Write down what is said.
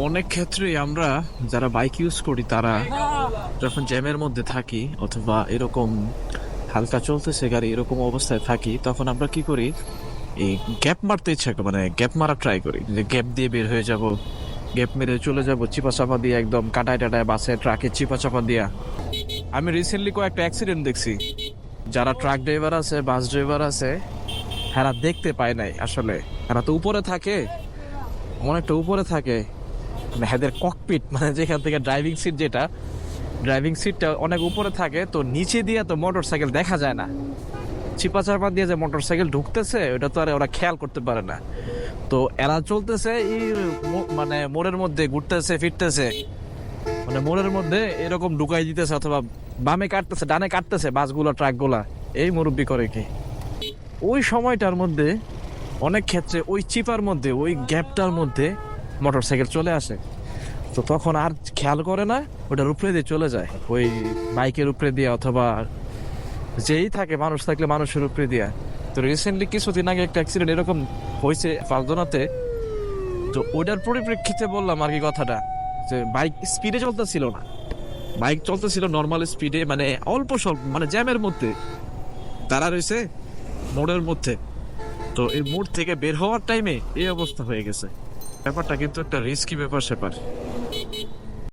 অনেক ক্ষেত্রেই আমরা যারা বাইক ইউজ করি তারা যখন জ্যামের মধ্যে থাকি অথবা এরকম হালকা চলতেছে গাড়ি এরকম অবস্থায় থাকি, তখন আমরা কি করি, এই গ্যাপ মারতে ইচ্ছা করে, মানে গ্যাপ মারা ট্রাই করি যে গ্যাপ দিয়ে বের হয়ে যাব, গ্যাপ মেরে চলে যাব চিপা চাপা দিয়ে, একদম কাটায় টাটায় বাসে ট্রাকে চিপা চাপা দিয়া। আমি রিসেন্টলি কয়েকটা অ্যাক্সিডেন্ট দেখছি। যারা ট্রাক ড্রাইভার আছে, বাস ড্রাইভার আছে, এরা দেখতে পায় নাই আসলে। এরা তো উপরে থাকে, অনেকটা উপরে থাকে, মানে হেদের ককপিট, মানে যেখান থেকে ড্রাইভিং সিট, যেটা ড্রাইভিং সিটটা অনেক উপরে থাকে, তো নিচে দিয়ে তো মোটর সাইকেল দেখা যায় না। চিপা চাপা দিয়ে যে মোটর সাইকেল ঢুকতেছে ওটা তো আর ওরা খেয়াল করতে পারে না। তো এরা চলতেছে মানে মোড়ের মধ্যে ঘুরতেছে ফিরতেছে, মানে মোড়ের মধ্যে এরকম ঢুকাই দিতেছে, অথবা বামে কাটতেছে ডানে কাটতেছে বাসগুলা ট্রাকগুলা। এই মুরব্বি করে কি ওই সময়টার মধ্যে অনেক ক্ষেত্রে ওই চিপার মধ্যে, ওই গ্যাপটার মধ্যে মোটর সাইকেল চলে আসে। তো তখন আর খেয়াল করে না, ওটার উপরে দিয়ে চলে যায়, ওই বাইকের উপরে দিয়ে, অথবা যেই থাকে মানুষ থাকলে মানুষের উপরে দিয়া। তো রিসেন্টলি কিছুদিন আগে একটা অ্যাক্সিডেন্ট এরকম হয়েছে ফাল্গুনাতে। তো ওটার পরিপ্রেক্ষিতে বললাম আর কি কথাটা, যে বাইক স্পিডে চলতেছিল না, বাইক চলতেছিল নর্মাল স্পিডে, মানে অল্প স্বল্প, মানে জ্যামের মধ্যে তারা রয়েছে মোড়ের মধ্যে। তো এই মোড় থেকে বের হওয়ার টাইমে এই অবস্থা হয়ে গেছে। ব্যাপারটা কিন্তু একটা রিস্কি ব্যাপার স্যাপার।